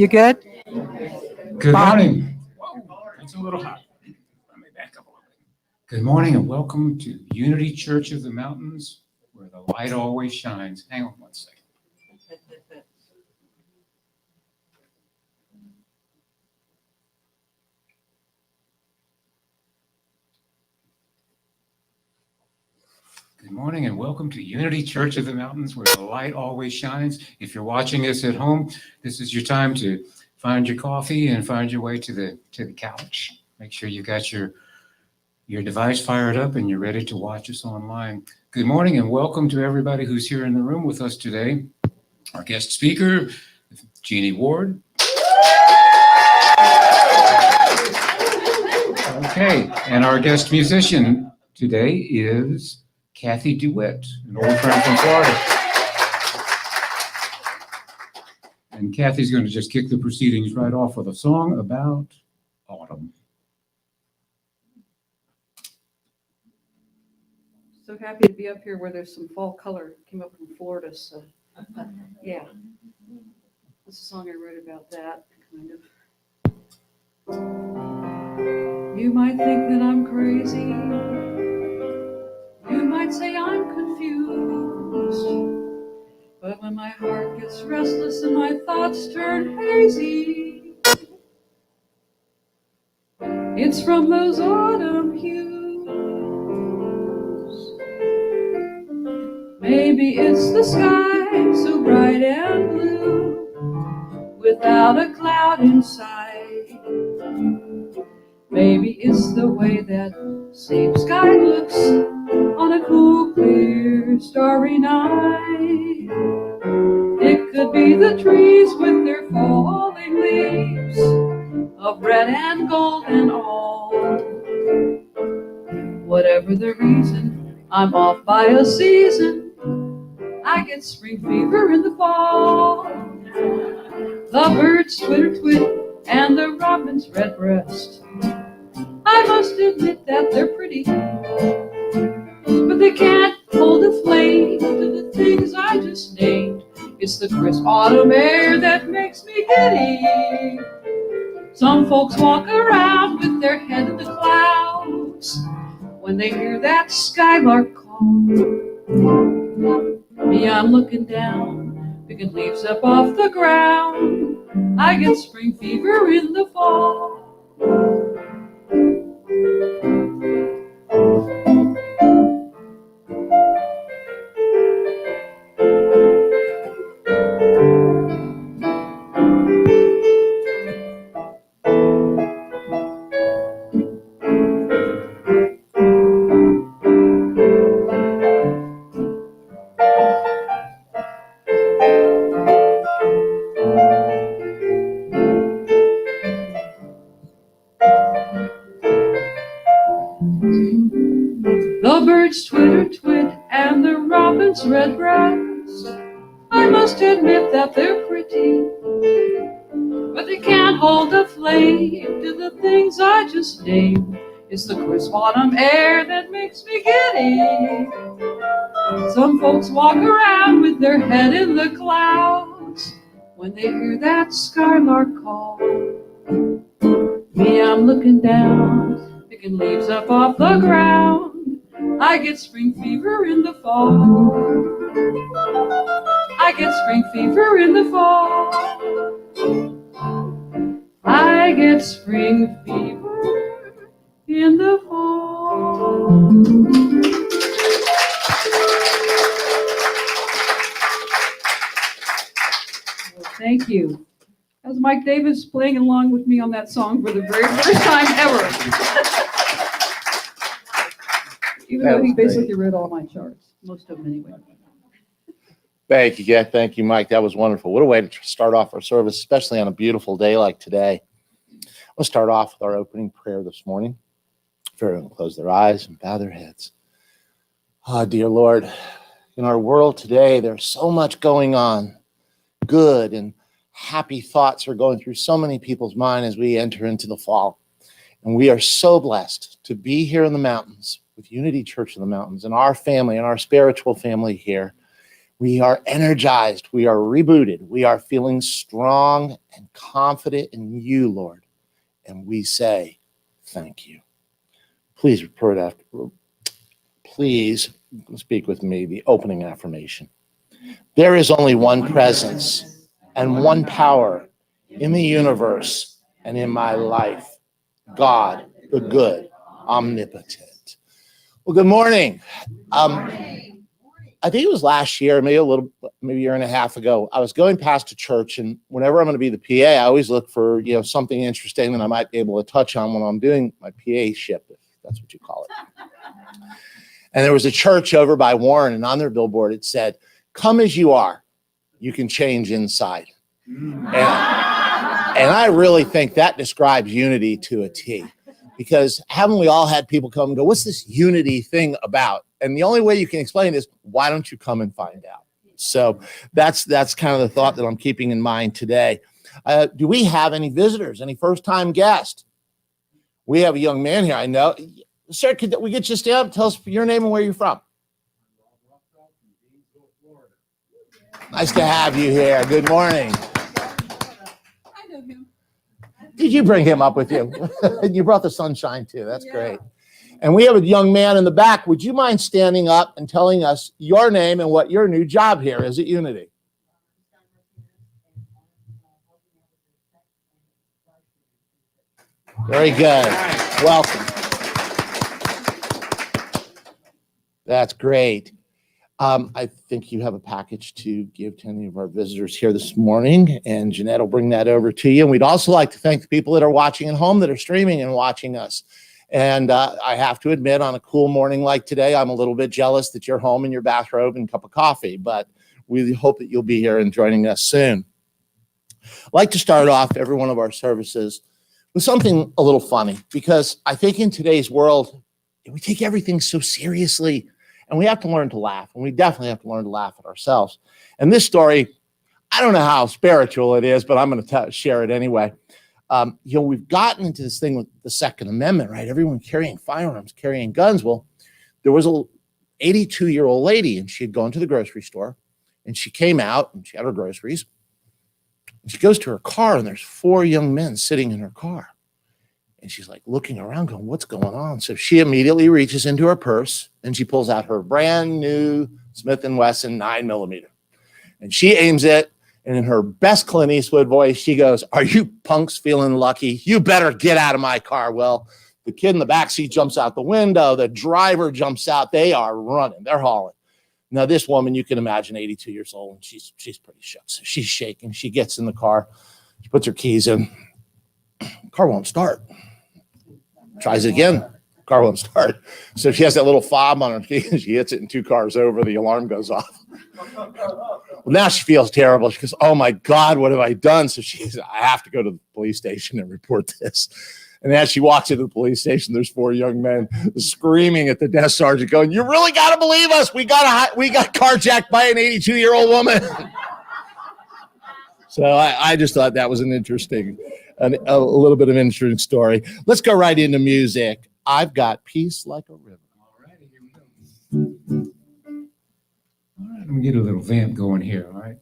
You good? Good morning. Whoa, it's a little hot. Let me back up a little bit. Good morning and welcome to Unity Church of the Mountains, where the light always shines. Hang on one second. Good morning and welcome to Unity Church of the Mountains, where the light always shines. If you're watching us at home, this is your time to find your coffee and find your way to the couch. Make sure you got your device fired up and you're ready to watch us online. Good morning and welcome to everybody who's here in the room with us today. Our guest speaker, Jeanie Ward. Okay, and our guest musician today is Cathy DeWitt, an old friend from Florida. And Cathy's going to just kick the proceedings right off with a song about autumn. So happy to be up here where there's some fall color. Came up from Florida, so yeah. That's a song I wrote about that, kind of. You might think that I'm crazy. You might say I'm confused. But when my heart gets restless and my thoughts turn hazy, it's from those autumn hues. Maybe it's the sky so bright and blue, without a cloud in sight. Maybe it's the way that same sky looks on a cool, clear, starry night. It could be the trees with their falling leaves of red and gold and all. Whatever the reason, I'm off by a season. I get spring fever in the fall. The birds twitter-twit and the robin's redbreast. I must admit that they're pretty, but they can't hold a flame to the things I just named. It's the crisp autumn air that makes me giddy. Some folks walk around with their head in the clouds when they hear that skylark call. Me, I'm looking down, picking leaves up off the ground. I get spring fever in the fall. The birds twitter-twit and the robin's redbreast. I must admit that they're pretty, but they can't hold a flame to the things I just named. It's the crisp autumn air that makes me giddy. Some folks walk around with their head in the clouds when they hear that skylark call. Me, I'm looking down, picking leaves up off the ground. I get spring fever in the fall. I get spring fever in the fall. I get spring fever in the fall. Well, thank you. That was Mike Davis playing along with me on that song for the very first time ever. Even though he basically read all my charts, most of them anyway. Thank you, Kat. Thank you, Mike. That was wonderful. What a way to start off our service, especially on a beautiful day like today. We'll start off with our opening prayer this morning. If everyone close their eyes and bow their heads. Ah, dear Lord, in our world today, there's so much going on. Good and happy thoughts are going through so many people's minds as we enter into the fall. And we are so blessed to be here in the mountains with Unity Church of the Mountains and our family and our spiritual family here. We are energized. We are rebooted. We are feeling strong and confident in you, Lord. And we say, thank you. Please speak with me the opening affirmation. There is only one presence and one power in the universe and in my life. God, the good, omnipotent. Well, good morning. I think it was last year, maybe a year and a half ago. I was going past a church, and whenever I'm going to be the PA, I always look for something interesting that I might be able to touch on when I'm doing my PA ship, if that's what you call it. And there was a church over by Warren, and on their billboard it said, "Come as you are, you can change inside." And I really think that describes unity to a T, because haven't we all had people come and go, "What's this unity thing about?" And the only way you can explain it is, why don't you come and find out? So that's kind of the thought that I'm keeping in mind today. Do we have any visitors, any first-time guests? We have a young man here, I know. Sir, could we get you to stand up? Tell us your name and where you're from. Nice to have you here. Good morning. I know him. Did you bring him up with you? You brought the sunshine too. That's great. And we have a young man in the back. Would you mind standing up and telling us your name and what your new job here is at Unity? Very good. Welcome. That's great. I think you have a package to give to any of our visitors here this morning, and Jeanette will bring that over to you. And we'd also like to thank the people that are watching at home, that are streaming and watching us. And I have to admit, on a cool morning like today, I'm a little bit jealous that you're home in your bathrobe and cup of coffee, but we hope that you'll be here and joining us soon. I'd like to start off every one of our services with something a little funny, because I think in today's world, we take everything so seriously, and we have to learn to laugh, and we definitely have to learn to laugh at ourselves. And this story, I don't know how spiritual it is, but I'm going to share it anyway. We've gotten into this thing with the Second Amendment, right? Everyone carrying firearms, carrying guns. Well, there was an 82-year-old lady, and she had gone to the grocery store, and she came out, and she had her groceries. And she goes to her car, and there's 4 young men sitting in her car. And she's like looking around going, what's going on? So she immediately reaches into her purse, and she pulls out her brand new Smith & Wesson 9mm. And she aims it. And in her best Clint Eastwood voice, she goes, "Are you punks feeling lucky? You better get out of my car." Well, the kid in the backseat jumps out the window. The driver jumps out. They are running. They're hauling. Now, this woman, you can imagine, 82 years old, and she's pretty shook. So she's shaking. She gets in the car. She puts her keys in. Car won't start. Tries it again. Car won't start. So she has that little fob on her key, and she hits it, and 2 cars over. The alarm goes off. Well, now she feels terrible. She goes, "Oh my God, what have I done?" So she says, "I have to go to the police station and report this." And as she walks into the police station, there's 4 young men screaming at the desk sergeant, going, "You really got to believe us. We got carjacked by an 82-year-old woman." So I just thought that was an interesting, a little bit of an interesting story. Let's go right into music. I've got Peace Like a River. All right, here we go. All right, let me get a little vamp going here, all right?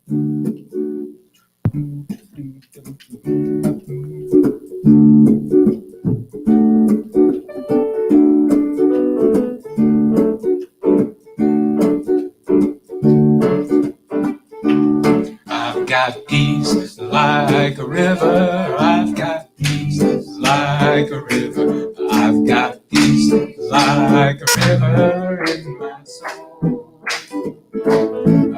I've got peace like a river. I've got peace like a river. I've got peace like a river in my soul.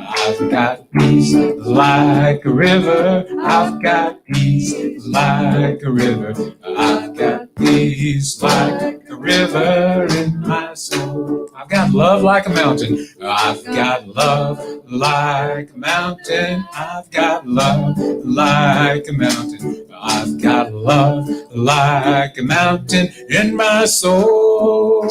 I've got peace like a river. I've got peace like a river. I've got peace like a river in my soul. I've got love like a mountain. I've got love like a mountain. I've got love like a mountain. I've got love like a mountain in my soul.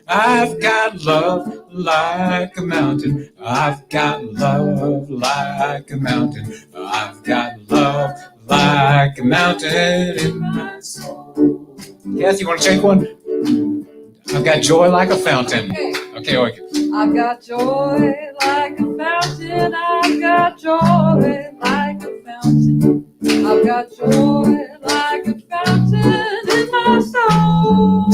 I've got love like a mountain. I've got love like a mountain. I've got love like a mountain in my soul. Cathy, you want to take one? I've got joy like a fountain. Okay. I've got joy like a fountain. I've got joy like a fountain. I've got joy like a fountain in my soul.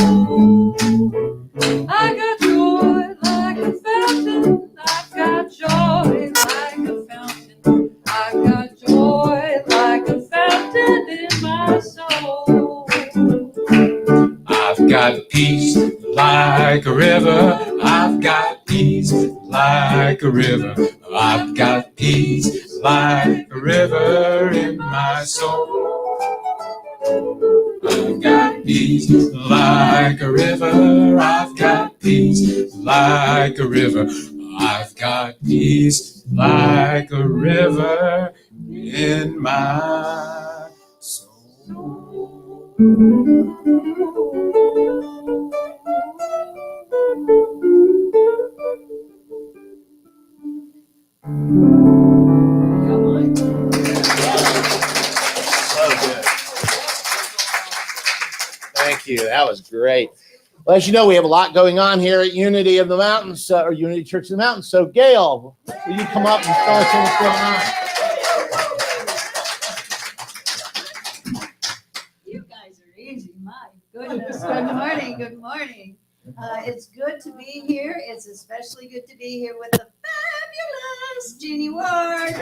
I got joy like a fountain. I've got joy like a fountain. I've got joy like a fountain in my soul. I've got peace like a river. I've got peace like a river. I've got peace like a river in my soul. I've got peace like a river. I've got peace like a river. I've got peace like a river in my soul. So good. Thank you. That was great. Well, as you know, we have a lot going on here at Unity of the Mountains, or Unity Church of the Mountains. So, Gail, will you come up and tell us what's going on? You guys are easy. My goodness. Good morning. Good morning. It's good to be here. It's especially good to be here with the fabulous Jeanie Ward.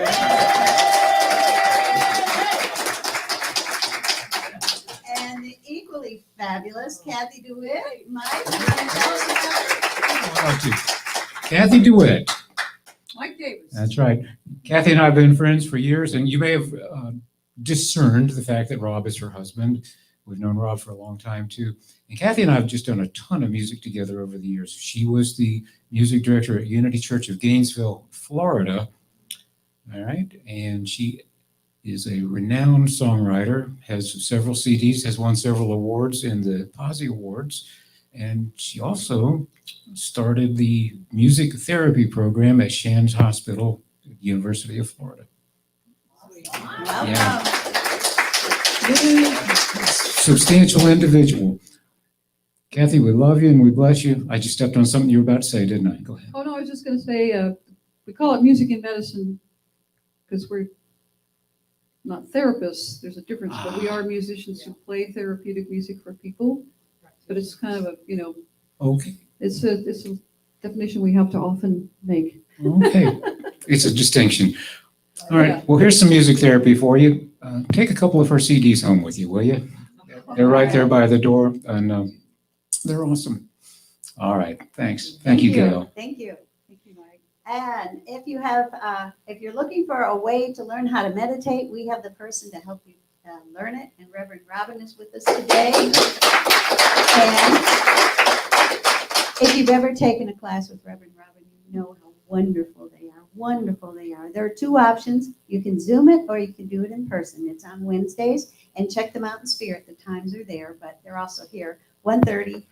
And the equally fabulous Cathy DeWitt. Mike, you want to tell us about it? Cathy DeWitt. Mike Davis. That's right. Cathy and I have been friends for years, and you may have discerned the fact that Rob is her husband. We've known Rob for a long time, too. And Cathy and I have just done a ton of music together over the years. She was the music director at Unity Church of Gainesville, Florida. All right. And she is a renowned songwriter, has several CDs, has won several awards in the Posse Awards. And she also started the music therapy program at Shands Hospital, University of Florida. Welcome. Yeah. Substantial individual. Cathy, we love you and we bless you. I just stepped on something you were about to say, didn't I? Go ahead. Oh, no, I was just going to say, we call it music and medicine because we're not therapists. There's a difference, but we are musicians who play therapeutic music for people. But it's kind of a, Okay. it's a definition we have to often make. Okay. It's a distinction. All right. Yeah. Well, here's some music therapy for you. Take a couple of her CDs home with you, will you? They're right there by the door, and they're awesome. All right. Thanks. Thank you, Gail. Thank you. Thank you, Mike. And if you're looking for a way to learn how to meditate, we have the person to help you learn it. And Reverend Robin is with us today. And if you've ever taken a class with Reverend Robin, you know how wonderful they are. Wonderful they are. There are two options. You can Zoom it or you can do it in person. It's on Wednesdays. And check them out in Spirit. The times are there, but they're also here. 1 and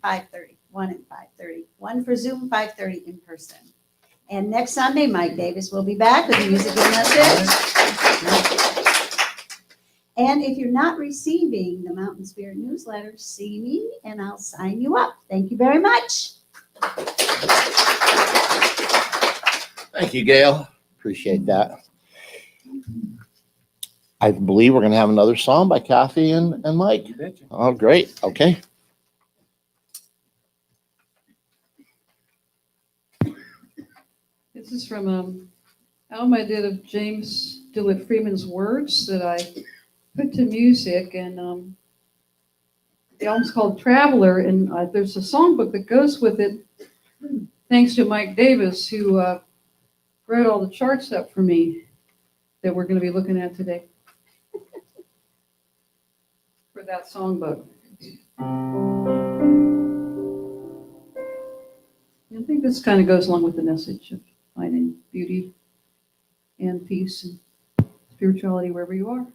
5:30. 1 and 5:30. 1 for Zoom, 5:30 in person. And next Sunday, Mike Davis will be back with music and message. And if you're not receiving the Mountain Spirit newsletter, see me and I'll sign you up. Thank you very much. Thank you, Gail. Appreciate that. I believe we're going to have another song by Cathy and Mike. You betcha. Oh, great. Okay. This is from an album I did of James DeWitt Freeman's words that I put to music, and the album's called Traveler, and there's a songbook that goes with it, thanks to Mike Davis, who wrote all the charts up for me that we're going to be looking at today for that songbook. I think this kind of goes along with the message of finding beauty and peace and spirituality wherever you are.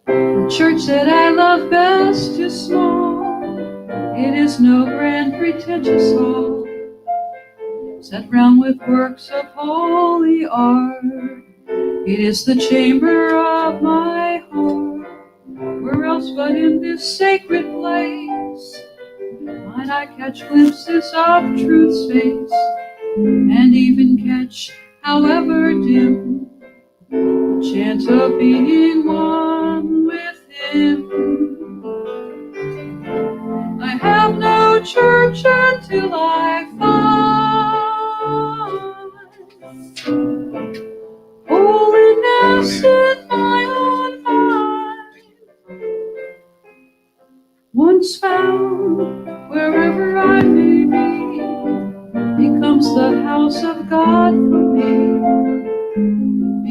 The church that I love best is small It is no grand pretentious hall, set round with works of holy art. It is the chamber of my heart. Where else but in this sacred place might I catch glimpses of truth's face, and even catch, however dim, a chance of being one with him. I have no church until I find holiness in my own mind. Once found, wherever I may be, becomes the house of God for me.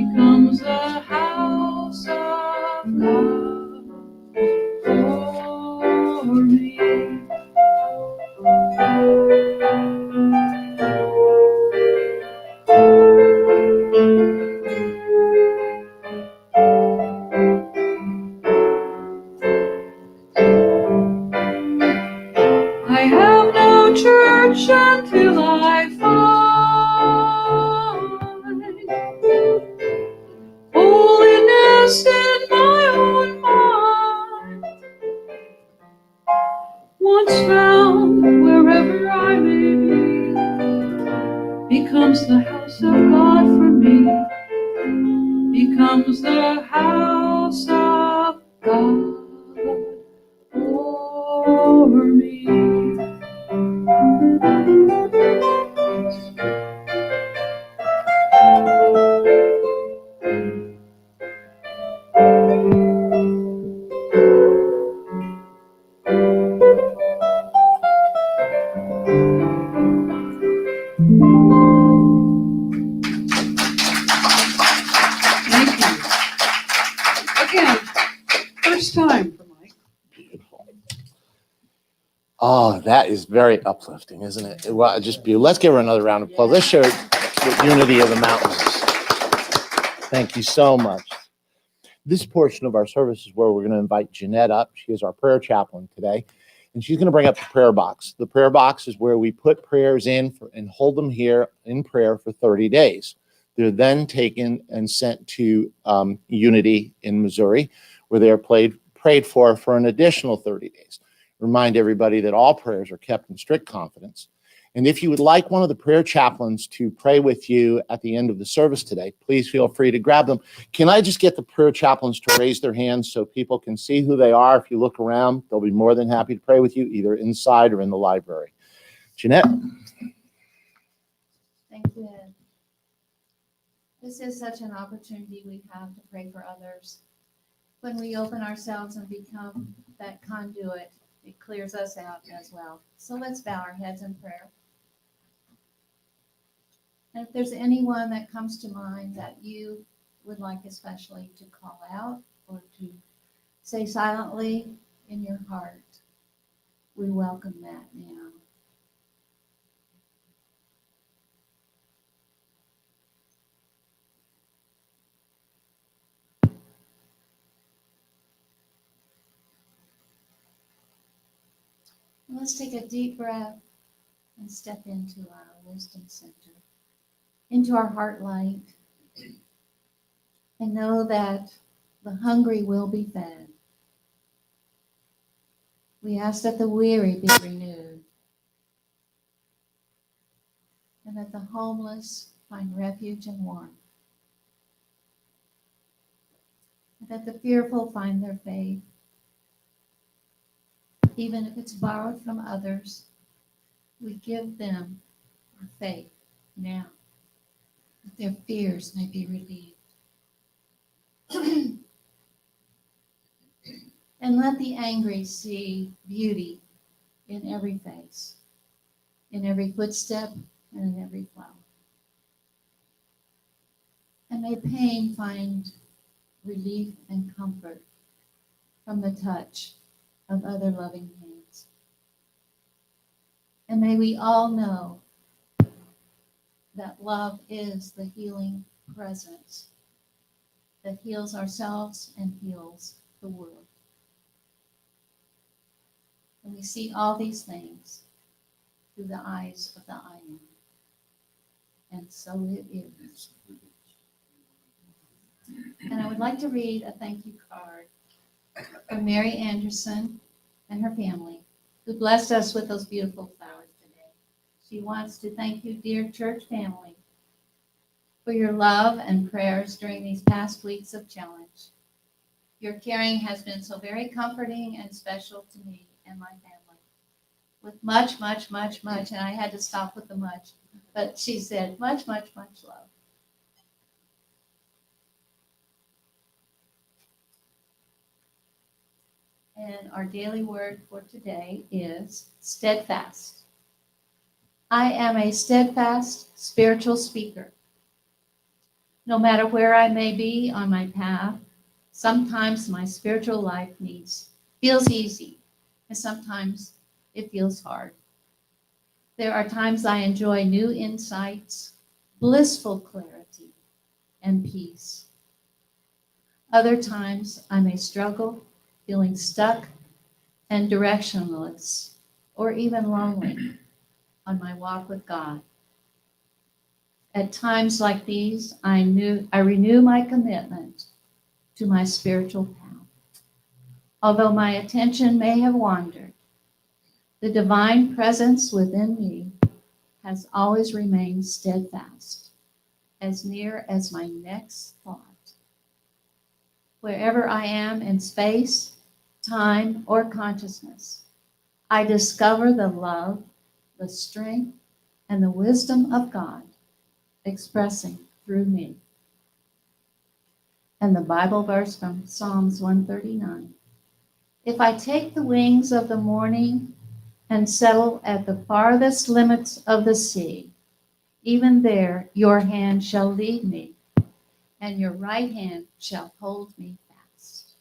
Becomes the house of God for me. I have no church until I find holiness in my own mind. Once found, wherever I may be, becomes the house of God for me. Becomes the house of God for me. Thank you. Again, first time for Mike. Beautiful. Oh, that is very uplifting, isn't it? Well, just beautiful. Let's give her another round of applause. Let's show the unity of the mountains. Thank you so much. This portion of our service is where we're going to invite Jeanette up. She is our prayer chaplain today, and she's going to bring up the prayer box. The prayer box is where we put prayers in and hold them here in prayer for 30 days. They're then taken and sent to Unity in Missouri, where they are prayed for an additional 30 days. Remind everybody that all prayers are kept in strict confidence. And if you would like one of the prayer chaplains to pray with you at the end of the service today, please feel free to grab them. Can I just get the prayer chaplains to raise their hands so people can see who they are? If you look around, they'll be more than happy to pray with you, either inside or in the library. Jeanette. Thank you, Ed. This is such an opportunity we have to pray for others. When we open ourselves and become that conduit, it clears us out as well. So let's bow our heads in prayer. And if there's anyone that comes to mind that you would like especially to call out or to say silently in your heart, we welcome that now. Let's take a deep breath and step into our wisdom center, into our heart light, and know that the hungry will be fed. We ask that the weary be renewed, and that the homeless find refuge and warmth, and that the fearful find their faith, even if it's borrowed from others. We give them our faith now, that their fears may be relieved. And let the angry see beauty in every face, in every footstep, and in every flower. And may pain find relief and comfort from the touch of other loving hands. And may we all know that love is the healing presence that heals ourselves and heals the world. And we see all these things through the eyes of the I am. And so it is. And I would like to read a thank you card from Mary Anderson and her family, who blessed us with those beautiful flowers today. She wants to thank you, dear church family, for your love and prayers during these past weeks of challenge. Your caring has been so very comforting and special to me and my family. With much, much, much, much, and I had to stop with the much, but she said much, much, much love. And our daily word for today is steadfast. I am a steadfast spiritual speaker. No matter where I may be on my path, sometimes my spiritual life feels easy, and sometimes it feels hard. There are times I enjoy new insights, blissful clarity, and peace. Other times I may struggle, feeling stuck and directionless, or even lonely on my walk with God. At times like these, I renew my commitment to my spiritual path. Although my attention may have wandered, the divine presence within me has always remained steadfast, as near as my next thought. Wherever I am in space, time, or consciousness, I discover the love, the strength, and the wisdom of God expressing through me. And the Bible verse from Psalms 139. If I take the wings of the morning and settle at the farthest limits of the sea, even there your hand shall lead me, and your right hand shall hold me fast.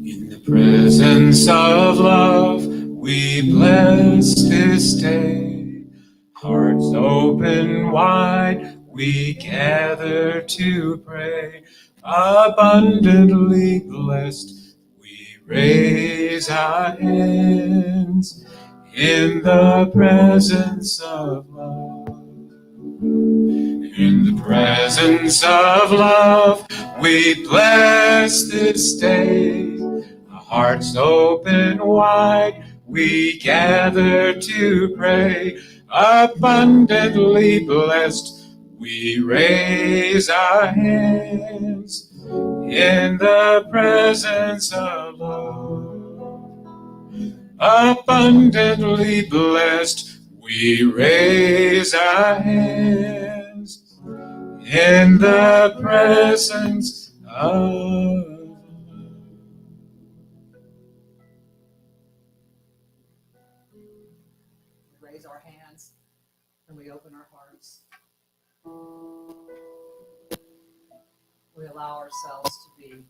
In the presence of love, we bless this day. Hearts open wide, we gather to pray. Abundantly blessed, we raise our hands in the presence of love. In the presence of love, we bless this day. Our hearts open wide, we gather to pray. Abundantly blessed, we raise our hands in the presence of love. Abundantly blessed, we raise our hands in the presence of love. Raise our hands and we open our hearts. We allow ourselves to be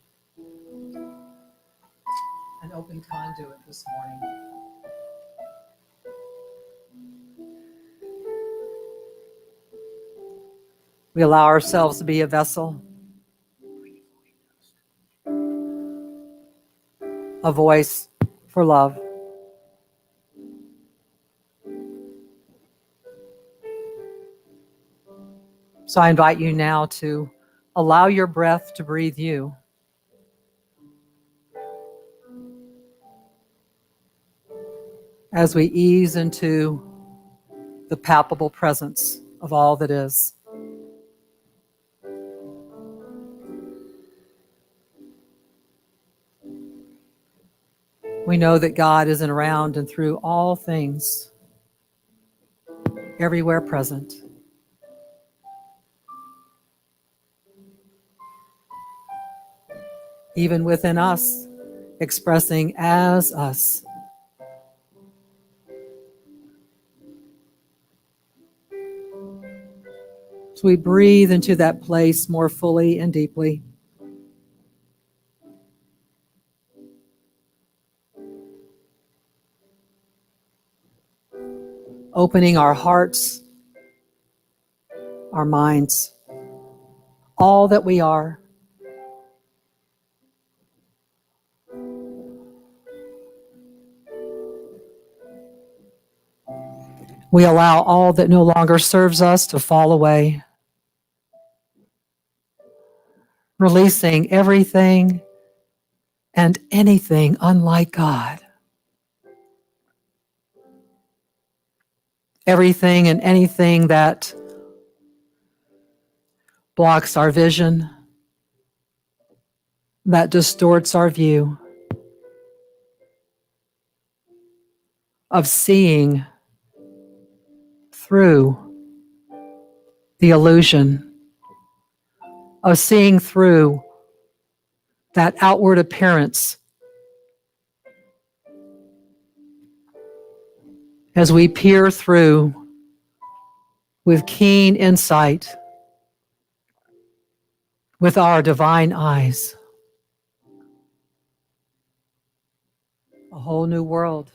an open conduit this morning. We allow ourselves to be a vessel, a voice for love. So I invite you now to allow your breath to breathe you. As we ease into the palpable presence of all that is. We know that God is around and through all things, everywhere present. Even within us, expressing as us. So we breathe into that place more fully and deeply. Opening our hearts, our minds. all that we are. We allow all that no longer serves us to fall away, releasing everything and anything unlike God. Everything and anything that blocks our vision, that distorts our view of seeing through the illusion, of seeing through that outward appearance as we peer through with keen insight with our divine eyes. A whole new world.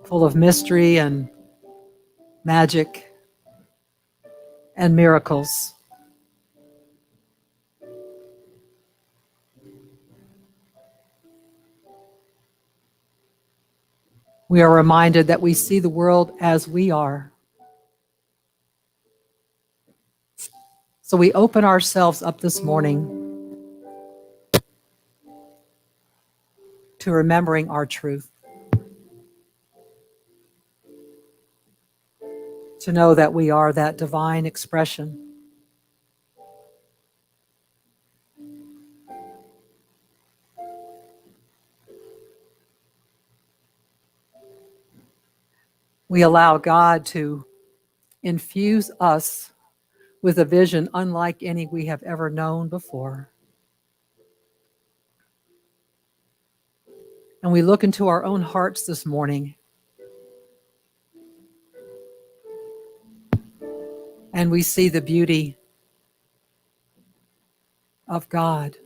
Full of mystery and magic and miracles. We are reminded that we see the world as we are. So we open ourselves up this morning to remembering our truth. To know that we are that divine expression. We allow God to infuse us with a vision unlike any we have ever known before. And we look into our own hearts this morning and we see the beauty of God.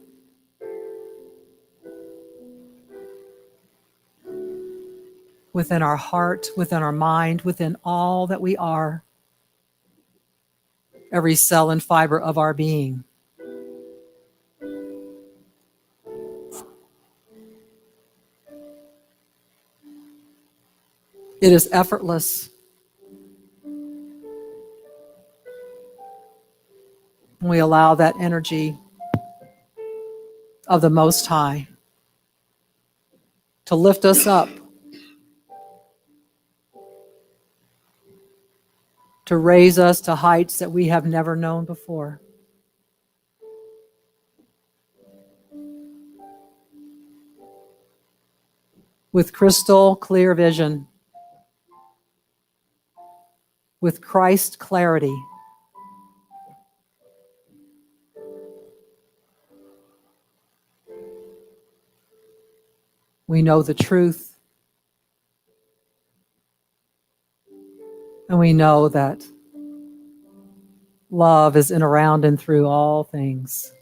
Within our heart, within our mind, within all that we are, every cell and fiber of our being. It is effortless. We allow that energy of the Most High to lift us up, to raise us to heights that we have never known before. With crystal clear vision, with Christ clarity, we know the truth, and we know that love is in, around, and through all things.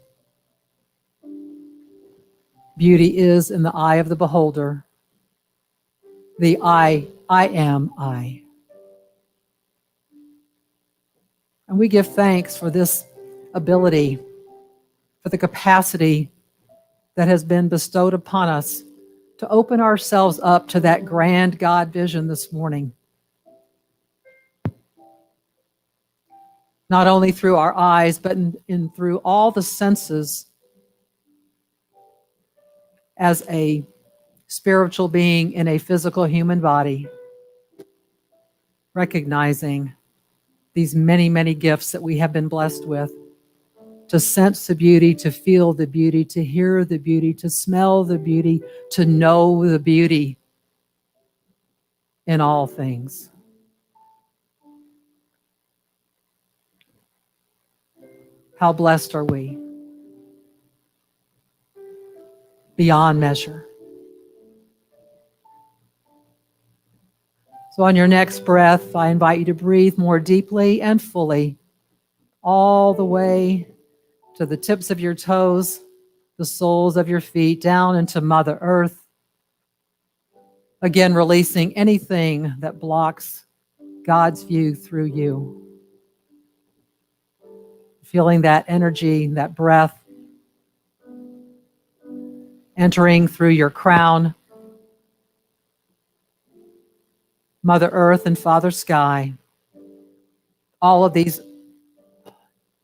Beauty is in the eye of the beholder, the I am I. And we give thanks for this ability, for the capacity that has been bestowed upon us to open ourselves up to that grand God vision this morning. Not only through our eyes, but in through all the senses as a spiritual being in a physical human body, recognizing these many, many gifts that we have been blessed with, to sense the beauty, to feel the beauty, to hear the beauty, to smell the beauty, to know the beauty in all things. How blessed are we? Beyond measure. So on your next breath, I invite you to breathe more deeply and fully, all the way to the tips of your toes, the soles of your feet, down into Mother Earth, Again, releasing anything that blocks God's view through you. Feeling that energy, that breath entering through your crown, Mother Earth and Father Sky, all of these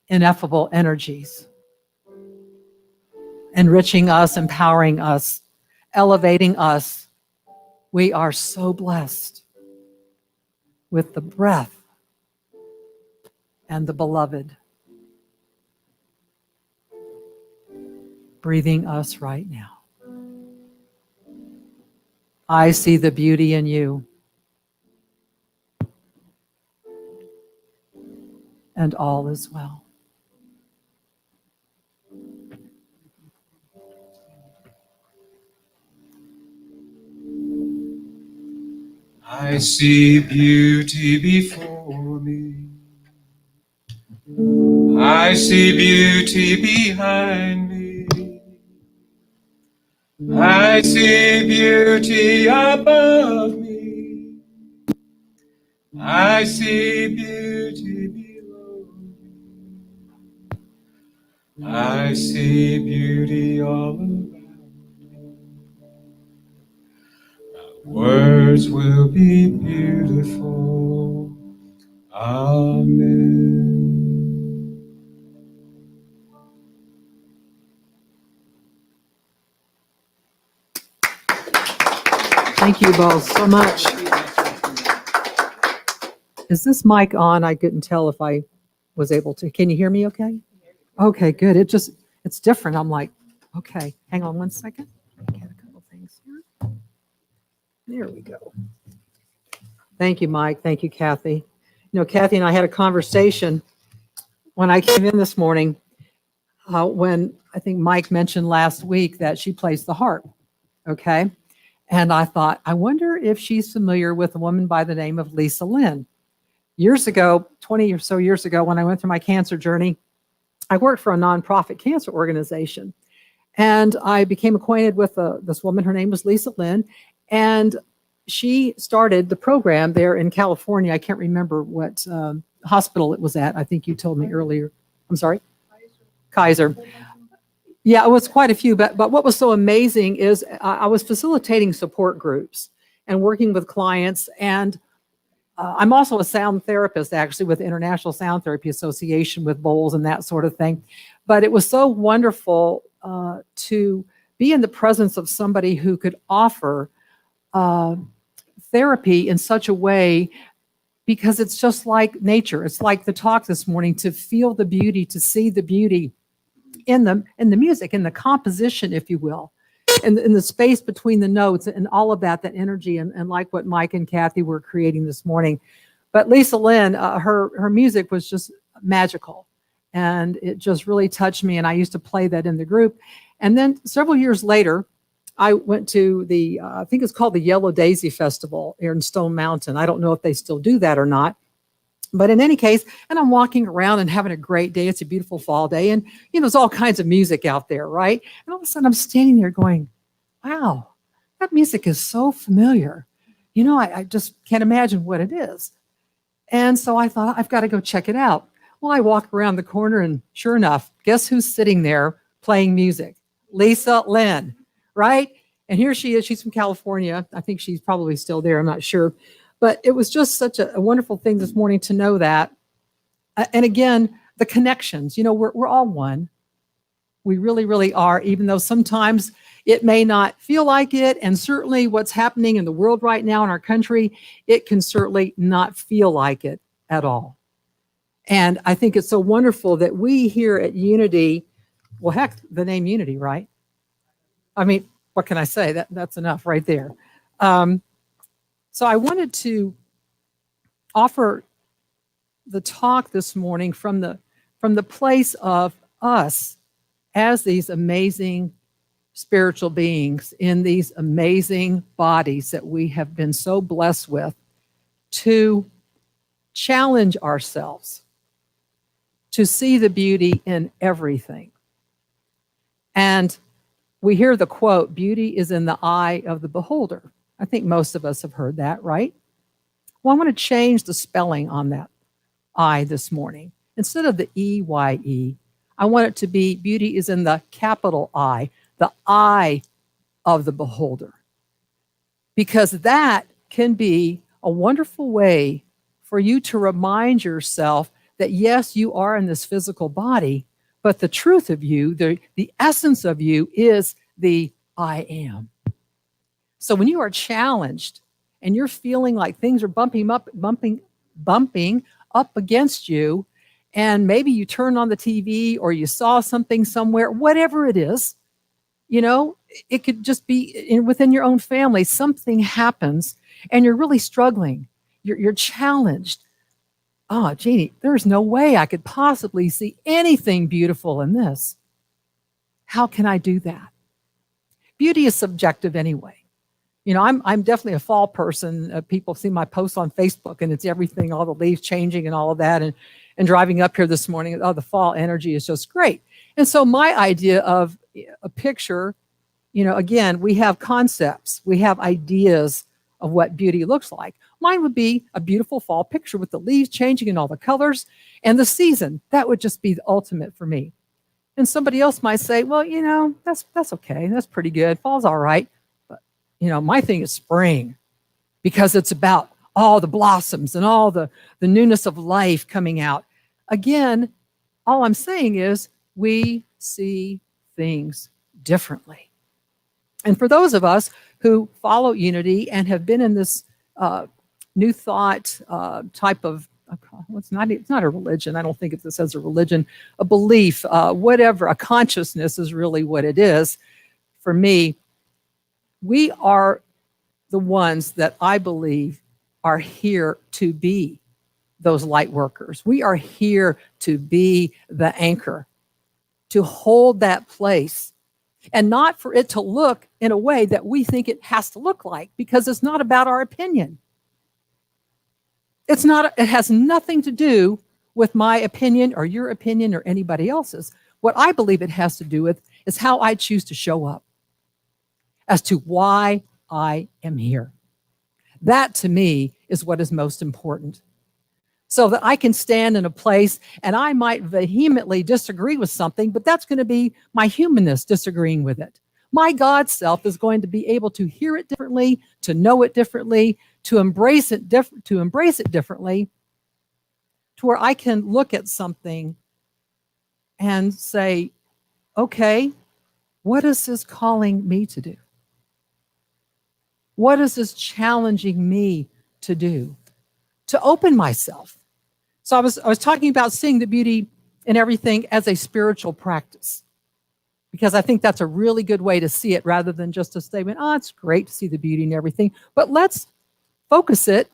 ineffable energies, enriching us, empowering us, elevating us. We are so blessed with the breath and the beloved breathing us right now. I see the beauty in you. And all is well. I see beauty before me. I see beauty behind me. I see beauty above me. I see beauty below me. I see beauty all around me. Words will be beautiful. Amen. Thank you both so much. Is this mic on? I couldn't tell if I was able to. Can you hear me okay? Okay, good. It's different. I'm like, okay, hang on one second. Get a couple things here. There we go. Thank you, Mike. Thank you, Cathy. You know, Cathy and I had a conversation when I came in this morning, when I think Mike mentioned last week that she plays the harp, okay? And I thought, I wonder if she's familiar with a woman by the name of Lisa Lynn. Years ago, 20 or so years ago, when I went through my cancer journey, I worked for a nonprofit cancer organization. And I became acquainted with this woman. Her name was Lisa Lynn. And she started the program there in California. I can't remember what hospital it was at. I think you told me earlier. I'm sorry? Kaiser. Yeah, it was quite a few. But what was so amazing is I was facilitating support groups and working with clients. And I'm also a sound therapist, actually, with the International Sound Therapy Association with bowls and that sort of thing. But it was so wonderful to be in the presence of somebody who could offer therapy in such a way, because it's just like nature. It's like the talk this morning, to feel the beauty, to see the beauty in the music, in the composition, if you will, in the space between the notes and all of that energy, and like what Mike and Cathy were creating this morning. But Lisa Lynn, her music was just magical, and it just really touched me, and I used to play that in the group. And then several years later, I went to the, I think it's called the Yellow Daisy Festival here in Stone Mountain. I don't know if they still do that or not. But in any case, and I'm walking around and having a great day. It's a beautiful fall day. And, you know, there's all kinds of music out there, right? And all of a sudden I'm standing there going, wow, that music is so familiar. You know, I just can't imagine what it is. And so I thought, I've got to go check it out. Well, I walk around the corner and sure enough, guess who's sitting there playing music? Lisa Lynn, right? And here she is. She's from California. I think she's probably still there. I'm not sure. But it was just such a wonderful thing this morning to know that. And again, the connections, you know, we're all one. We really, really are, even though sometimes it may not feel like it. And certainly what's happening in the world right now in our country, it can certainly not feel like it at all. And I think it's so wonderful that we here at Unity, well, heck, the name Unity, right? I mean, what can I say? That's enough right there. So I wanted to offer the talk this morning from the place of us as these amazing spiritual beings in these amazing bodies that we have been so blessed with, to challenge ourselves to see the beauty in everything. And we hear the quote, beauty is in the eye of the beholder. I think most of us have heard that, right? Well, I want to change the spelling on that I this morning. Instead of the E-Y-E, I want it to be beauty is in the capital I, the eye of the beholder. Because that can be a wonderful way for you to remind yourself that yes, you are in this physical body, but the truth of you, the essence of you is the I am. So when you are challenged and you're feeling like things are bumping up against you, and maybe you turn on the TV or you saw something somewhere, whatever it is, you know, it could just be within your own family, something happens and you're really struggling. You're challenged. Oh, Jeanie, there's no way I could possibly see anything beautiful in this. How can I do that? Beauty is subjective anyway. You know, I'm definitely a fall person. People see my posts on Facebook and it's everything, all the leaves changing and all of that. And driving up here this morning, oh, the fall energy is just great. And so my idea of a picture, you know, again, we have concepts, we have ideas of what beauty looks like. Mine would be a beautiful fall picture with the leaves changing and all the colors and the season. That would just be the ultimate for me. And somebody else might say, well, you know, that's okay. That's pretty good. Fall's all right. But, you know, my thing is spring because it's about all the blossoms and all the newness of life coming out. Again, all I'm saying is we see things differently. And for those of us who follow unity and have been in this new thought type of, it's not a religion. I don't think of this as a religion, a belief, whatever, a consciousness is really what it is. For me, we are the ones that I believe are here to be those light workers. We are here to be the anchor, to hold that place, and not for it to look in a way that we think it has to look like, because it's not about our opinion. It has nothing to do with my opinion or your opinion or anybody else's. What I believe it has to do with is how I choose to show up as to why I am here. That to me is what is most important. So that I can stand in a place and I might vehemently disagree with something, but that's going to be my humanness disagreeing with it. My God self is going to be able to hear it differently, to know it differently, to embrace it differently, to where I can look at something and say, okay, what is this calling me to do? What is this challenging me to do? To open myself. So I was talking about seeing the beauty in everything as a spiritual practice, because I think that's a really good way to see it rather than just a statement, oh, it's great to see the beauty in everything. But let's focus it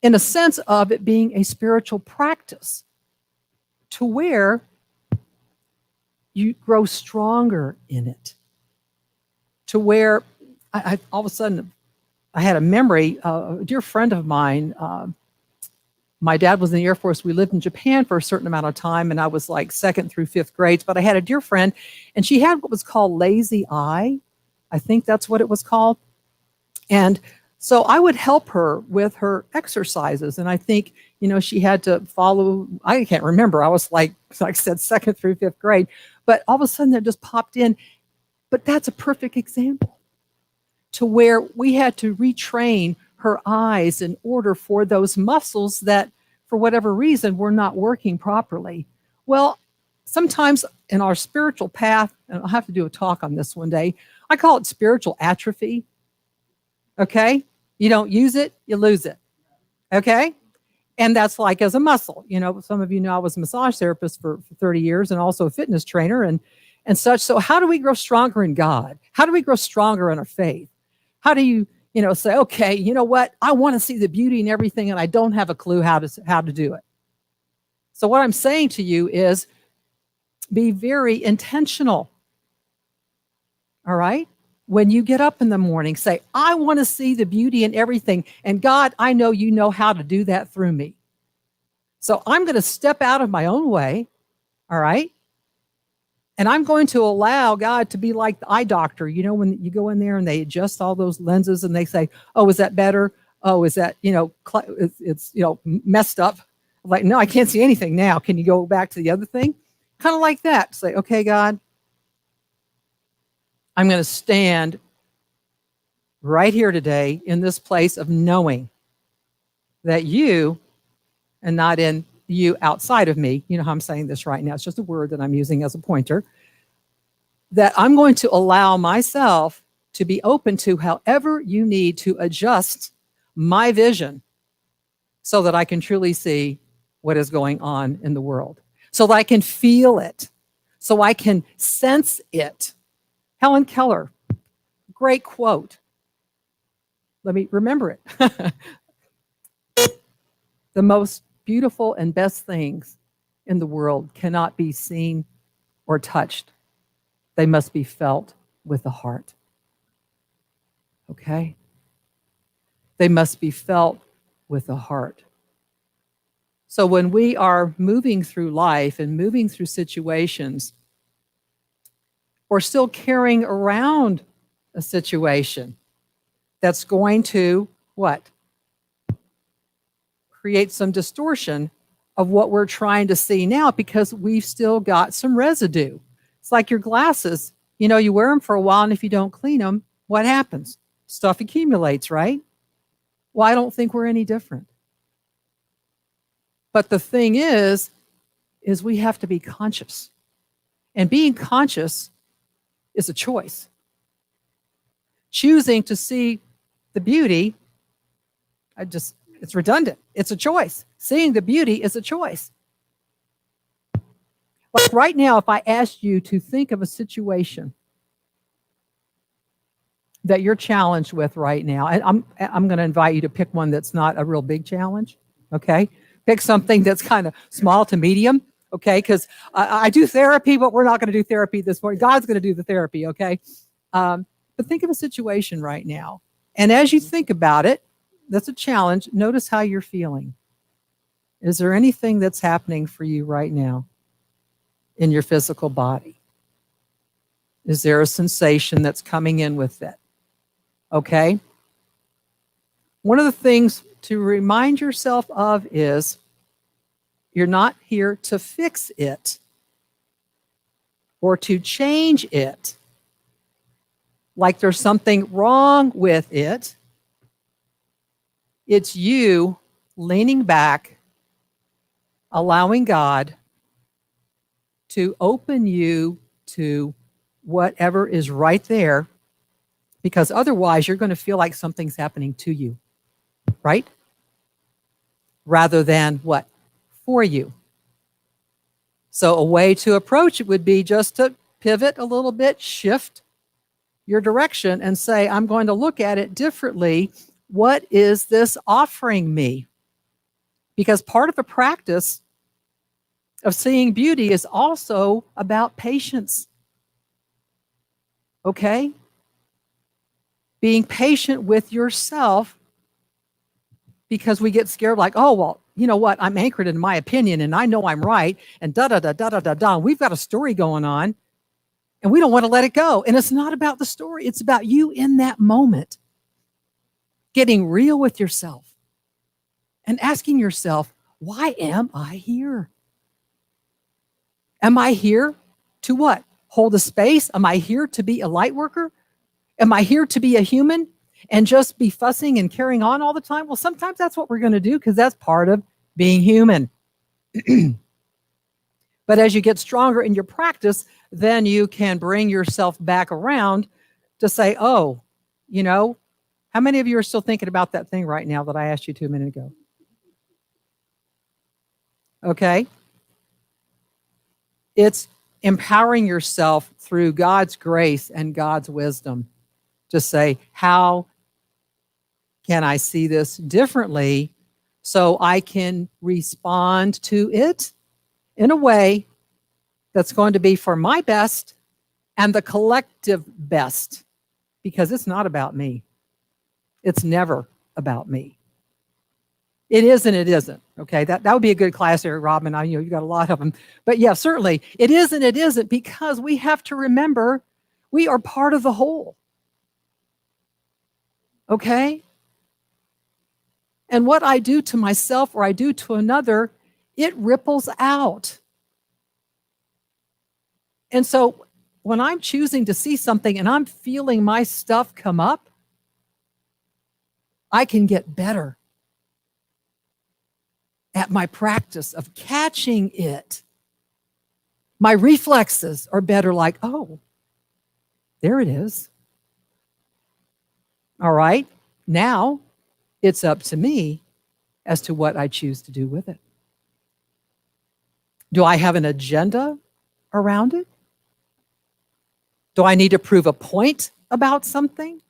in a sense of it being a spiritual practice to where you grow stronger in it, to where I all of a sudden I had a memory. A dear friend of mine, my dad was in the Air Force. We lived in Japan for a certain amount of time, and I was like 2nd through 5th grades. But I had a dear friend, and she had what was called lazy eye. I think that's what it was called. And so I would help her with her exercises. And I think, you know, she had to follow, I can't remember. I was like I said, 2nd through 5th grade. But all of a sudden that just popped in. But that's a perfect example to where we had to retrain her eyes in order for those muscles that, for whatever reason, were not working properly. Well, sometimes in our spiritual path, and I'll have to do a talk on this one day, I call it spiritual atrophy. Okay? You don't use it, you lose it. Okay? And that's like as a muscle. You know, some of you know I was a massage therapist for 30 years and also a fitness trainer and such. So how do we grow stronger in God? How do we grow stronger in our faith? How do you say, okay, you know what? I want to see the beauty in everything, and I don't have a clue how to do it. So what I'm saying to you is be very intentional. All right? When you get up in the morning, say, I want to see the beauty in everything. And God, I know you know how to do that through me. So I'm going to step out of my own way. All right? And I'm going to allow God to be like the eye doctor. You know, when you go in there and they adjust all those lenses and they say, oh, is that better? Oh, is that, it's messed up. I'm like, no, I can't see anything now. Can you go back to the other thing? Kind of like that. Say, okay, God, I'm going to stand right here today in this place of knowing that you, and not in you outside of me, you know how I'm saying this right now, it's just a word that I'm using as a pointer, that I'm going to allow myself to be open to however you need to adjust my vision so that I can truly see what is going on in the world, so that I can feel it, so I can sense it. Helen Keller, great quote. Let me remember it. The most beautiful and best things in the world cannot be seen or touched. They must be felt with the heart. Okay? They must be felt with the heart. So when we are moving through life and moving through situations, or still carrying around a situation that's going to, what? Create some distortion of what we're trying to see now because we've still got some residue. It's like your glasses. You know, you wear them for a while, and if you don't clean them, what happens? Stuff accumulates, right? Well, I don't think we're any different. But the thing is we have to be conscious. And being conscious is a choice. Choosing to see the beauty, it's redundant. It's a choice. Seeing the beauty is a choice. Like right now, if I asked you to think of a situation that you're challenged with right now, and I'm going to invite you to pick one that's not a real big challenge, okay? Pick something that's kind of small to medium, okay? Because I do therapy, but we're not going to do therapy this morning. God's going to do the therapy, okay? But think of a situation right now. And as you think about it, that's a challenge. Notice how you're feeling. Is there anything that's happening for you right now in your physical body? Is there a sensation that's coming in with it? Okay? One of the things to remind yourself of is you're not here to fix it or to change it. Like there's something wrong with it. It's you leaning back, allowing God to open you to whatever is right there, because otherwise you're going to feel like something's happening to you, right? Rather than what? For you. So a way to approach it would be just to pivot a little bit, shift your direction and say, I'm going to look at it differently. What is this offering me? Because part of the practice of seeing beauty is also about patience. Okay? Being patient with yourself, because we get scared like, oh, well, you know what? I'm anchored in my opinion and I know I'm right and da-da-da-da-da-da-da. We've got a story going on and we don't want to let it go. And it's not about the story. It's about you in that moment. Getting real with yourself and asking yourself, why am I here? Am I here to what? Hold a space? Am I here to be a light worker? Am I here to be a human and just be fussing and carrying on all the time? Well, sometimes that's what we're going to do because that's part of being human. But as you get stronger in your practice, then you can bring yourself back around to say, oh, you know, how many of you are still thinking about that thing right now that I asked you 2 minutes ago? Okay. It's empowering yourself through God's grace and God's wisdom to say, how can I see this differently so I can respond to it in a way that's going to be for my best and the collective best? Because it's not about me. It's never about me. It is and it isn't. Okay, that would be a good class area, Robin. You got a lot of them. But yeah, certainly it is and it isn't, because we have to remember we are part of the whole. Okay? And what I do to myself or I do to another, it ripples out. And so when I'm choosing to see something and I'm feeling my stuff come up, I can get better at my practice of catching it. My reflexes are better, like, oh, there it is. All right, now it's up to me as to what I choose to do with it. Do I have an agenda around it? Do I need to prove a point about something?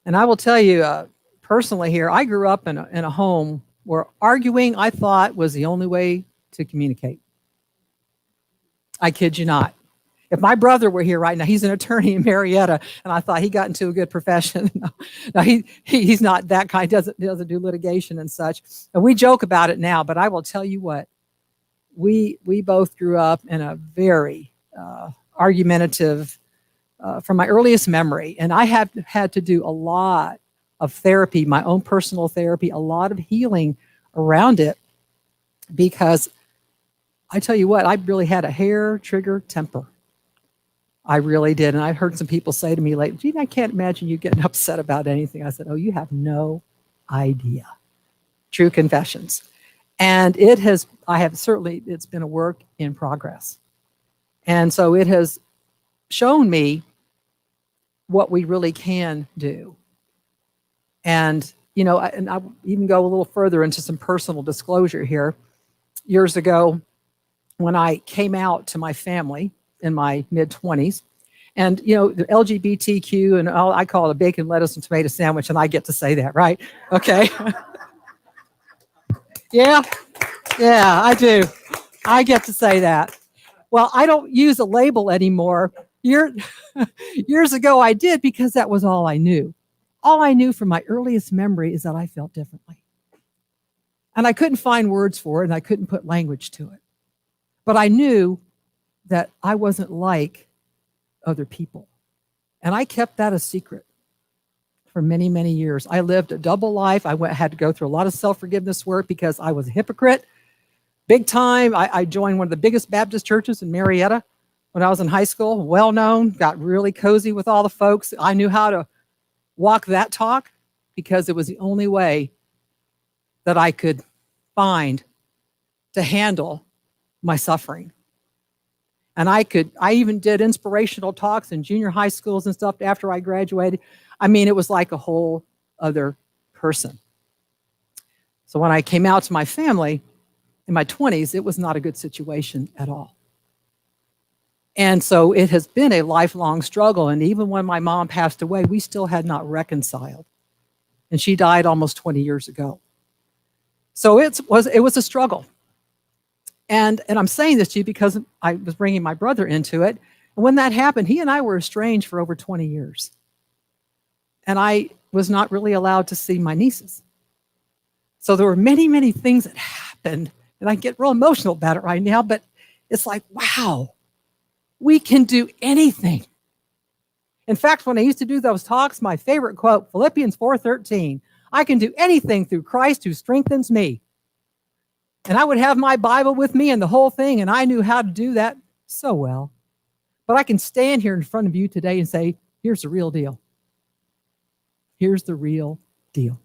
And I will tell you personally here, I grew up in a home where arguing, I thought, was the only way to communicate. I kid you not. If my brother were here right now, he's an attorney in Marietta, and I thought he got into a good profession. No, he's not that kind. Doesn't do litigation and such. And we joke about it now, but I will tell you what, we both grew up in a very argumentative, from my earliest memory, and I have had to do a lot of therapy, my own personal therapy, a lot of healing around it, because I tell you what, I really had a hair trigger temper. I really did. And I've heard some people say to me like, Jeanie, I can't imagine you getting upset about anything. I said, oh, you have no idea. True confessions. And it's been a work in progress. And so it has shown me what we really can do. And, and I even go a little further into some personal disclosure here. Years ago, when I came out to my family in my mid-20s, and, the LGBTQ, and I call it a bacon, lettuce, and tomato sandwich, and I get to say that, right? Okay. Yeah, I do. I get to say that. Well, I don't use a label anymore. Years ago, I did, because that was all I knew. All I knew from my earliest memory is that I felt differently. And I couldn't find words for it, and I couldn't put language to it. But I knew that I wasn't like other people. And I kept that a secret for many, many years. I lived a double life. I had to go through a lot of self-forgiveness work because I was a hypocrite. Big time. I joined one of the biggest Baptist churches in Marietta when I was in high school, well known, got really cozy with all the folks. I knew how to walk that talk because it was the only way that I could find to handle my suffering. And I even did inspirational talks in junior high schools and stuff after I graduated. I mean, it was like a whole other person. So when I came out to my family in my 20s, it was not a good situation at all. And so it has been a lifelong struggle. And even when my mom passed away, we still had not reconciled. And she died almost 20 years ago. So it was a struggle. And I'm saying this to you because I was bringing my brother into it. And when that happened, he and I were estranged for over 20 years. And I was not really allowed to see my nieces. So there were many, many things that happened. And I get real emotional about it right now, but it's like, wow, we can do anything. In fact, when I used to do those talks, my favorite quote, Philippians 4:13, I can do anything through Christ who strengthens me. And I would have my Bible with me and the whole thing, and I knew how to do that so well. But I can stand here in front of you today and say, here's the real deal. Here's the real deal.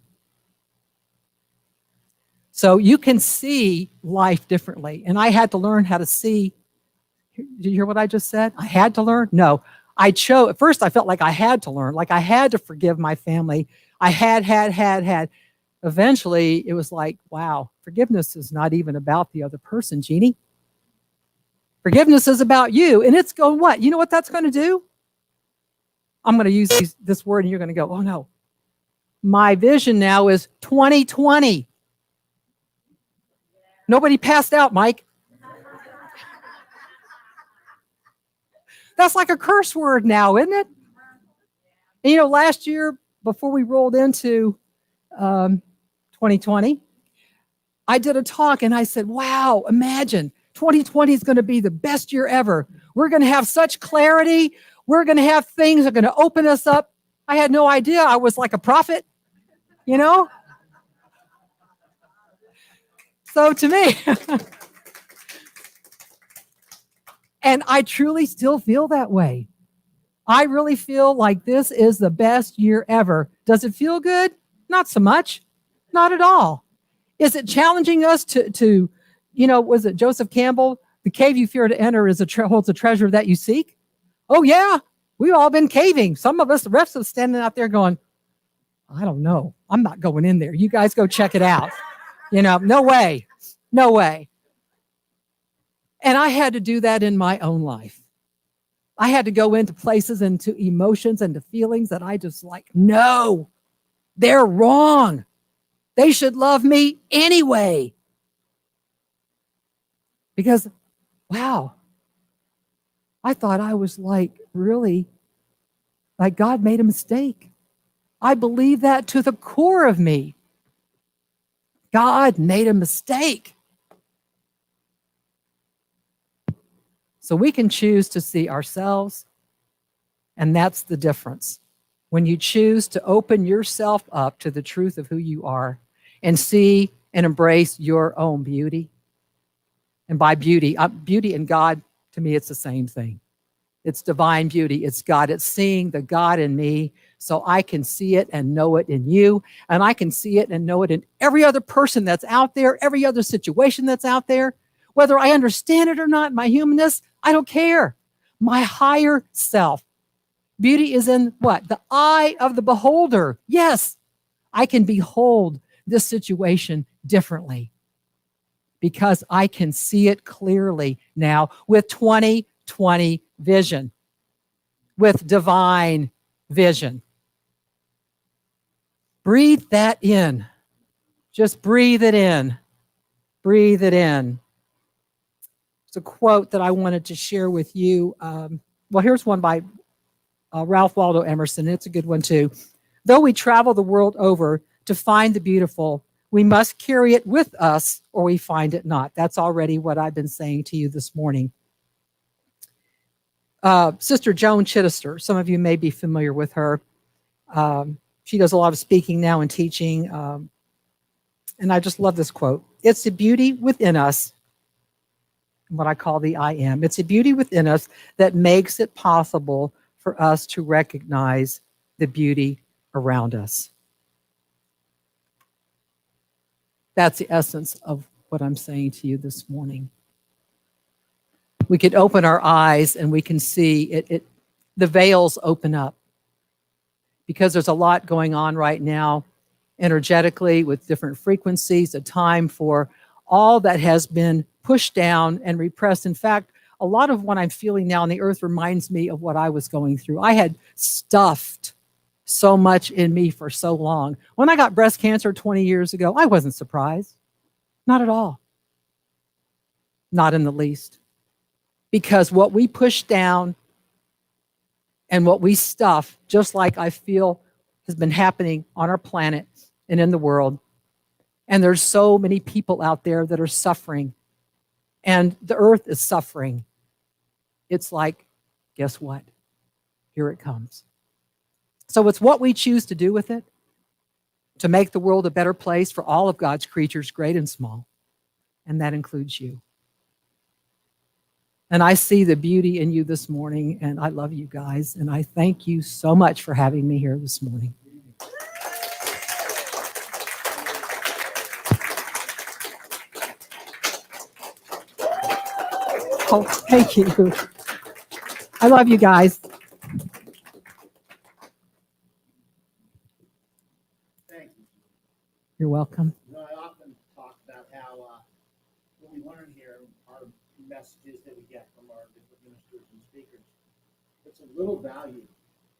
So you can see life differently. And I had to learn how to see. Did you hear what I just said? I had to learn? No. I chose. At first, I felt like I had to learn, like I had to forgive my family. I had. Eventually, it was like, wow, forgiveness is not even about the other person, Jeanie. Forgiveness is about you. And it's going what? You know what that's going to do? I'm going to use this word, and you're going to go, oh, no. My vision now is 2020. Nobody passed out, Mike. That's like a curse word now, isn't it? And, last year, before we rolled into 2020. I did a talk and I said, wow, imagine 2020 is going to be the best year ever. We're going to have such clarity. We're going to have things that are going to open us up. I had no idea I was like a prophet, you know? So to me, and I truly still feel that way. I really feel like this is the best year ever. Does it feel good? Not so much. Not at all. Is it challenging us to was it Joseph Campbell? The cave you fear to enter holds a treasure that you seek. Oh yeah, we've all been caving. Some of us, the rest of us standing out there going, I don't know. I'm not going in there. You guys go check it out. No way. No way. And I had to do that in my own life. I had to go into places and to emotions and to feelings that I just like, no, they're wrong. They should love me anyway. Because, wow, I thought I was like God made a mistake. I believe that to the core of me. God made a mistake. So we can choose to see ourselves, and that's the difference. When you choose to open yourself up to the truth of who you are and see and embrace your own beauty. And by beauty and God, to me, it's the same thing. It's divine beauty. It's God. It's seeing the God in me so I can see it and know it in you. And I can see it and know it in every other person that's out there, every other situation that's out there. Whether I understand it or not, my humanness, I don't care. My higher self. Beauty is in what? The eye of the beholder. Yes, I can behold this situation differently because I can see it clearly now with 20/20 vision, with divine vision. Breathe that in. Just breathe it in. Breathe it in. It's a quote that I wanted to share with you. Well, here's one by Ralph Waldo Emerson. It's a good one too. Though we travel the world over to find the beautiful, we must carry it with us or we find it not. That's already what I've been saying to you this morning. Sister Joan Chittister, some of you may be familiar with her. She does a lot of speaking now and teaching. And I just love this quote. It's the beauty within us, what I call the I am. It's a beauty within us that makes it possible for us to recognize the beauty around us. That's the essence of what I'm saying to you this morning. We could open our eyes and we can see it. The veils open up because there's a lot going on right now energetically with different frequencies, a time for all that has been pushed down and repressed. In fact, a lot of what I'm feeling now on the earth reminds me of what I was going through. I had stuffed so much in me for so long. When I got breast cancer 20 years ago, I wasn't surprised. Not at all. Not in the least. Because what we push down and what we stuff, just like I feel has been happening on our planet and in the world, and there's so many people out there that are suffering, and the earth is suffering. It's like, guess what? Here it comes. So it's what we choose to do with it to make the world a better place for all of God's creatures, great and small. And that includes you. And I see the beauty in you this morning, and I love you guys. And I thank you so much for having me here this morning. Oh, thank you. I love you guys. Thank you. You're welcome. I often talk about how what we learn here are messages that we get from our different ministers and speakers. It's a little value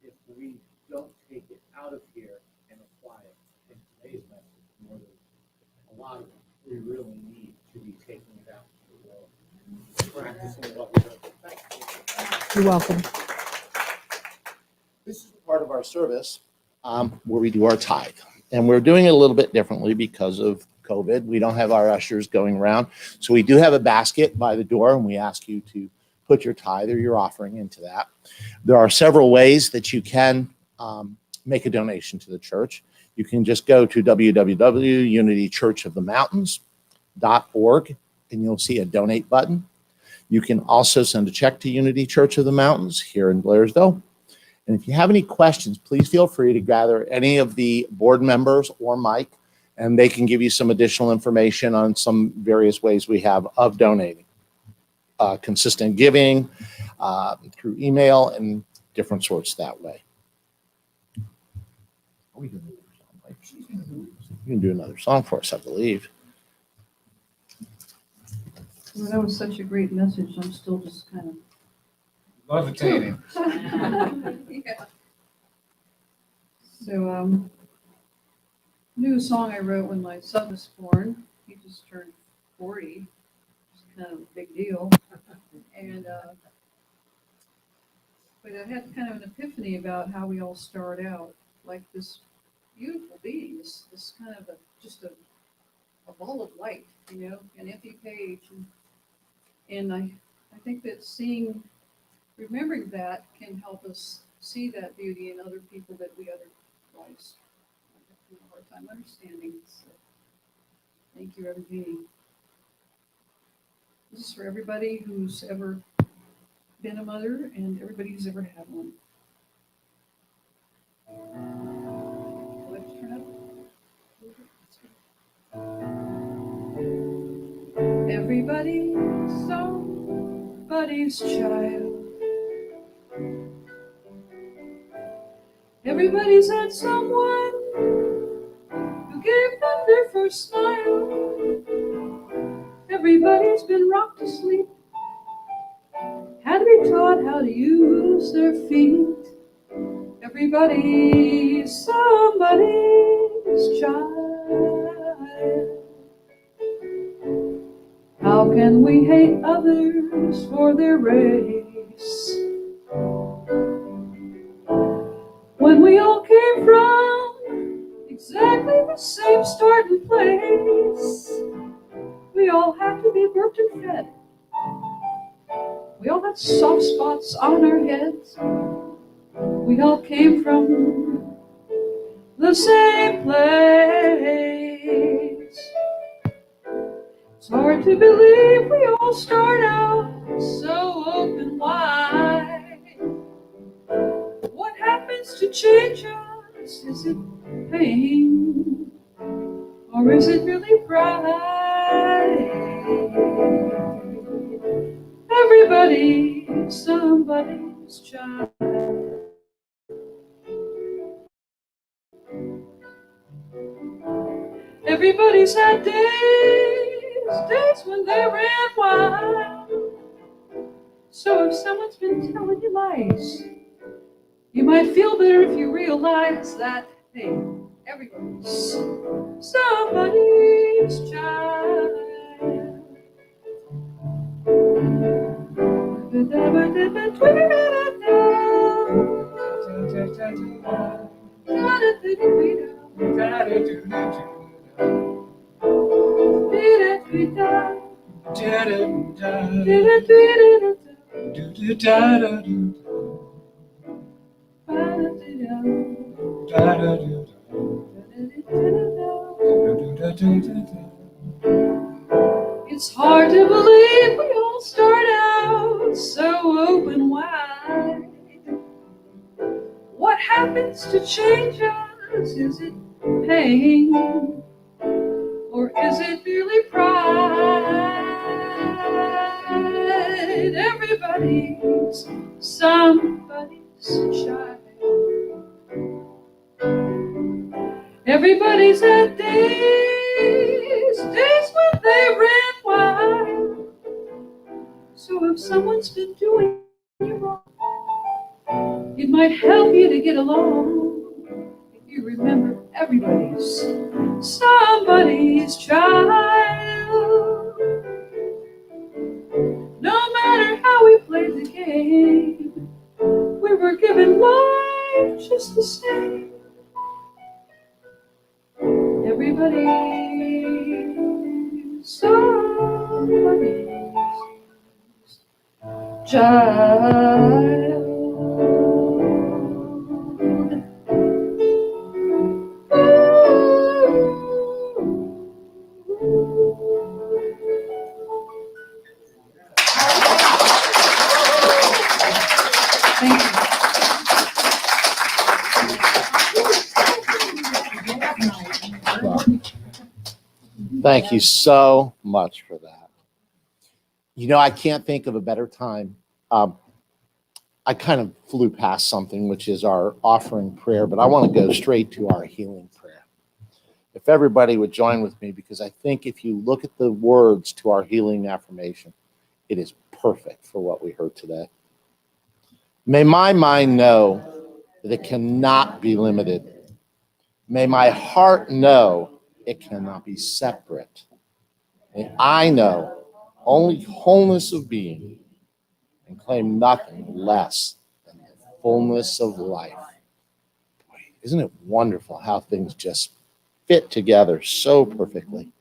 if we don't take it out of here and apply it in today's message more than a lot of it we really need to be taking it out to the world. Practicing what we learn. Thank you. You're welcome. This is the part of our service where we do our tithe. And we're doing it a little bit differently because of COVID. We don't have our ushers going around. So we do have a basket by the door, and we ask you to put your tithe or your offering into that. There are several ways that you can make a donation to the church. You can just go to www.unitychurchofthemountains.org, and you'll see a donate button. You can also send a check to Unity Church of the Mountains here in Blairsville. And if you have any questions, please feel free to gather any of the board members or Mike, and they can give you some additional information on some various ways we have of donating. Consistent giving through email and different sorts that way. You can do another song for us, I believe. Well, that was such a great message. I'm still just kind of Levitating. yeah. So, new song I wrote when my son was born. He just turned 40. It's kind of a big deal. And, but I had kind of an epiphany about how we all start out like this beautiful being, this kind of just a ball of light, you know, an empty page. And I think that remembering that can help us see that beauty in other people that we otherwise have a hard time understanding. So, thank you, Reverend Jeanie. This is for everybody who's ever been a mother and everybody who's ever had one. Let's turn up. Everybody's somebody's child. Everybody's had someone who gave them their first smile. Everybody's been rocked to sleep, had to be taught how to use their feet. Everybody's somebody's child. How can we hate others for their race when we all came from exactly the same starting place? We all have to be burped and fed. We all have soft spots on our heads. We all came from the same place. It's hard to believe we all start out so open wide. What happens to change us? Is it pain? Or is it really pride? Everybody's somebody's child. Everybody's had days when they ran wild. So if someone's been telling you lies, you might feel better if you realize that, hey, everybody's somebody's child. It's hard to believe we all start out so open wide. What happens to change us? Is it pain? Or is it really pride? Everybody's somebody's child. Everybody's had days when they ran wild. So if someone's been doing you wrong, it might help you to get along if you remember everybody's somebody's child. No matter how we played the game, we were given life just the same. somebody's child. Thank you. Thank you so much for that. You know, I can't think of a better time. I kind of flew past something, which is our offering prayer, but I want to go straight to our healing prayer. If everybody would join with me, because I think if you look at the words to our healing affirmation, it is perfect for what we heard today. May my mind know that it cannot be limited. May my heart know it cannot be separate. May I know only wholeness of being and claim nothing less than the fullness of life. Boy, isn't it wonderful how things just fit together so perfectly?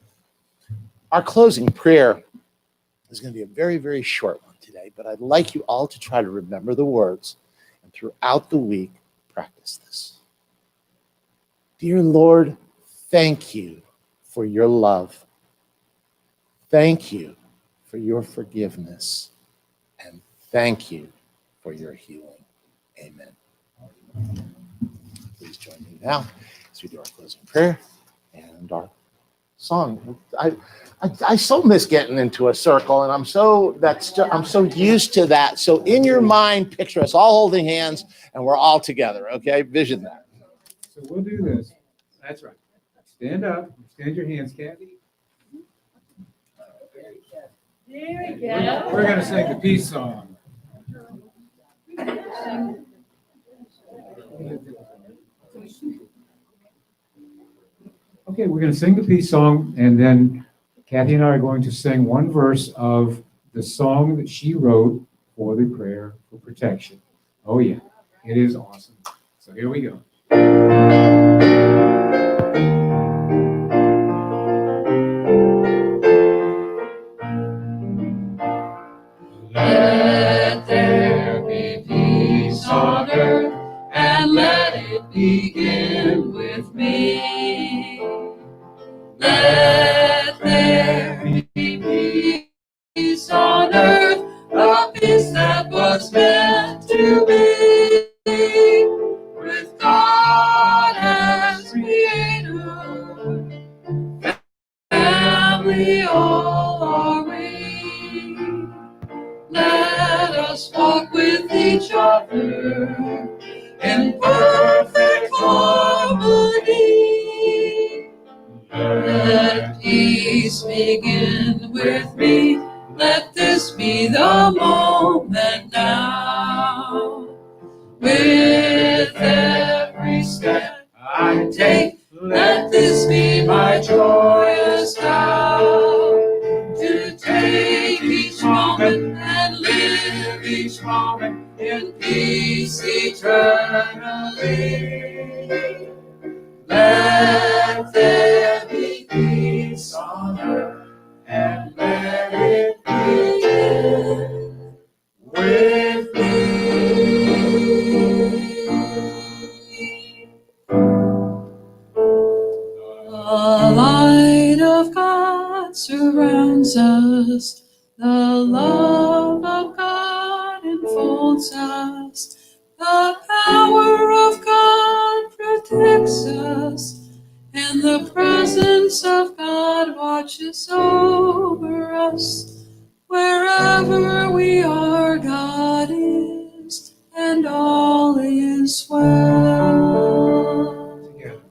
Our closing prayer is going to be a very, very short one today, but I'd like you all to try to remember the words and throughout the week practice this. Dear Lord, thank you for your love. Thank you for your forgiveness. And thank you for your healing. Amen. Please join me now as we do our closing prayer and our song. I so miss getting into a circle, and I'm so used to that. So in your mind, picture us all holding hands, and we're all together. Okay, vision that. So we'll do this. That's right. Stand up. Extend your hands, Cathy. There we go. We're going to sing the peace song. Okay, we're going to sing the peace song, and then Cathy and I are going to sing one verse of the song that she wrote for the prayer for protection. Oh yeah, it is awesome. So here we go. Let there be peace on earth, and let it begin with me. Let there be peace on earth, a peace that was meant to be. With God as creator, family all are we. Let us walk with each other in perfect harmony. Let peace begin with me. Let this be the moment now. With every step I take, let this be my joyous vow. To take each moment and live each moment in peace eternally. Let there be peace on earth, and let it begin with me. The light of God surrounds us. The love of God enfolds us. The power of God protects us. And the presence of God watches over us. Wherever we are, God is, and all is well. Together.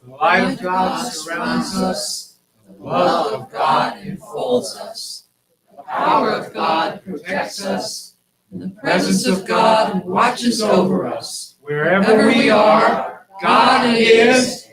The light of God surrounds us. The love of God enfolds us. The power of God protects us. And the presence of God watches over us. Wherever we are, God is,